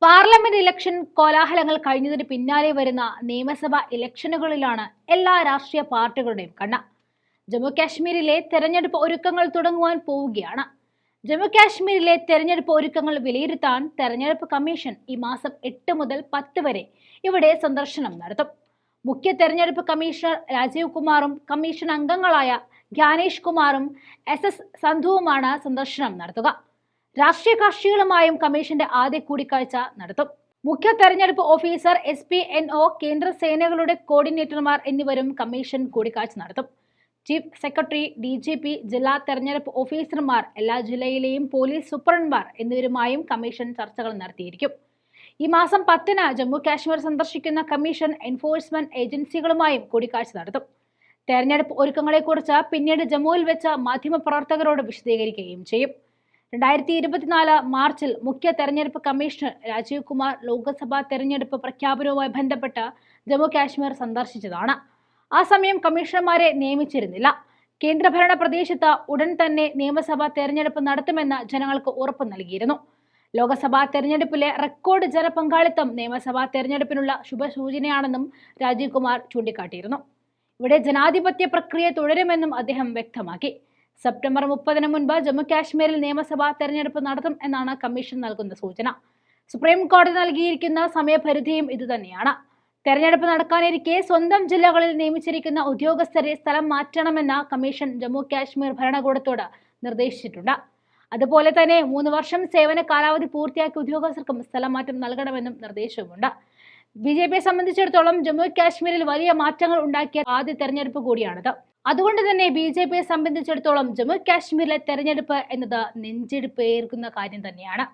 Parliament election കോലാഹലങ്ങൾ കഴിഞ്ഞതിന് പിന്നാലെ വരുന്ന നിയമസഭാ ഇലക്ഷനുകളിലാണ് എല്ലാ രാഷ്ട്രീയ പാർട്ടികളുടെയും കണ്ണ്. ജമ്മു കാശ്മീരിലെ തെരഞ്ഞെടുപ്പ് ഒരുക്കങ്ങൾ തുടങ്ങുവാൻ പോവുകയാണ്. ജമ്മു കാശ്മീരിലെ തെരഞ്ഞെടുപ്പ് ഒരുക്കങ്ങൾ വിലയിരുത്താൻ തെരഞ്ഞെടുപ്പ് കമ്മീഷൻ ഈ മാസം 8 മുതൽ 10 വരെ ഇവിടെ സന്ദർശനം നടത്തും. മുഖ്യ തെരഞ്ഞെടുപ്പ് കമ്മീഷണർ രാജീവ് കുമാറും കമ്മീഷൻ അംഗങ്ങളായ ജ്ഞാനേഷ് കുമാറും SS സന്ധുവുമാണ് സന്ദർശനം നടത്തുക. രാഷ്ട്രീയ കക്ഷികളുമായും കമ്മീഷന്റെ ആദ്യ കൂടിക്കാഴ്ച നടത്തും. മുഖ്യ തെരഞ്ഞെടുപ്പ് ഓഫീസർ SPNO, കേന്ദ്ര സേനകളുടെ കോർഡിനേറ്റർമാർ എന്നിവരും കമ്മീഷൻ കൂടിക്കാഴ്ച നടത്തും. ചീഫ് സെക്രട്ടറി, DGP, ജില്ലാ തെരഞ്ഞെടുപ്പ് ഓഫീസർമാർ, എല്ലാ ജില്ലയിലെയും പോലീസ് സൂപ്രണ്ടന്മാർ എന്നിവരുമായും കമ്മീഷൻ ചർച്ചകൾ നടത്തിയിരിക്കും. ഈ മാസം 10-ന് ജമ്മു കാശ്മീർ സന്ദർശിക്കുന്ന കമ്മീഷൻ എൻഫോഴ്സ്മെന്റ് ഏജൻസികളുമായും കൂടിക്കാഴ്ച നടത്തും. തെരഞ്ഞെടുപ്പ് ഒരുക്കങ്ങളെക്കുറിച്ച് പിന്നീട് ജമ്മുവിൽ വെച്ച് മാധ്യമപ്രവർത്തകരോട് വിശദീകരിക്കുകയും ചെയ്യും. 2024 മാർച്ചിൽ മുഖ്യ തെരഞ്ഞെടുപ്പ് കമ്മീഷണർ രാജീവ് കുമാർ ലോക്സഭാ തെരഞ്ഞെടുപ്പ് പ്രഖ്യാപനവുമായി ബന്ധപ്പെട്ട് ജമ്മു കാശ്മീർ സന്ദർശിച്ചതാണ്. ആ സമയം കമ്മീഷണർമാരെ നിയമിച്ചിരുന്നില്ല. കേന്ദ്രഭരണ പ്രദേശത്ത് ഉടൻ തന്നെ നിയമസഭാ തെരഞ്ഞെടുപ്പ് നടത്തുമെന്ന് ജനങ്ങൾക്ക് ഉറപ്പ് നൽകിയിരുന്നു. ലോക്സഭാ തെരഞ്ഞെടുപ്പിലെ റെക്കോർഡ് ജനപങ്കാളിത്തം നിയമസഭാ തെരഞ്ഞെടുപ്പിനുള്ള ശുഭസൂചനയാണെന്നും രാജീവ് കുമാർ ചൂണ്ടിക്കാട്ടിയിരുന്നു. ഇവിടെ ജനാധിപത്യ പ്രക്രിയ തുടരുമെന്നും അദ്ദേഹം വ്യക്തമാക്കി. സെപ്റ്റംബർ 30-ന് മുൻപ് ജമ്മു കാശ്മീരിൽ നിയമസഭാ തെരഞ്ഞെടുപ്പ് നടത്തും എന്നാണ് കമ്മീഷൻ നൽകുന്ന സൂചന. സുപ്രീം കോടതി നൽകിയിരിക്കുന്ന സമയപരിധിയും ഇതുതന്നെയാണ്. തെരഞ്ഞെടുപ്പ് നടക്കാനിരിക്കെ സ്വന്തം ജില്ലകളിൽ നിയമിച്ചിരിക്കുന്ന ഉദ്യോഗസ്ഥരെ സ്ഥലം മാറ്റണമെന്ന് കമ്മീഷൻ ജമ്മു കാശ്മീർ ഭരണകൂടത്തോട് നിർദ്ദേശിച്ചിട്ടുണ്ട്. അതുപോലെ തന്നെ 3 വർഷം സേവന കാലാവധി പൂർത്തിയാക്കിയ ഉദ്യോഗസ്ഥർക്കും സ്ഥലം മാറ്റം നൽകണമെന്നും നിർദ്ദേശവുമുണ്ട്. BJPയെ സംബന്ധിച്ചിടത്തോളം ജമ്മു കാശ്മീരിൽ വലിയ മാറ്റങ്ങൾ ഉണ്ടാക്കിയ ആദ്യ തെരഞ്ഞെടുപ്പ് കൂടിയാണിത്. അതുകൊണ്ട് തന്നെ BJPയെ സംബന്ധിച്ചിടത്തോളം ജമ്മു കാശ്മീരിലെ തെരഞ്ഞെടുപ്പ് എന്നത് നെഞ്ചിടിപ്പേർക്കുന്ന കാര്യം തന്നെയാണ്.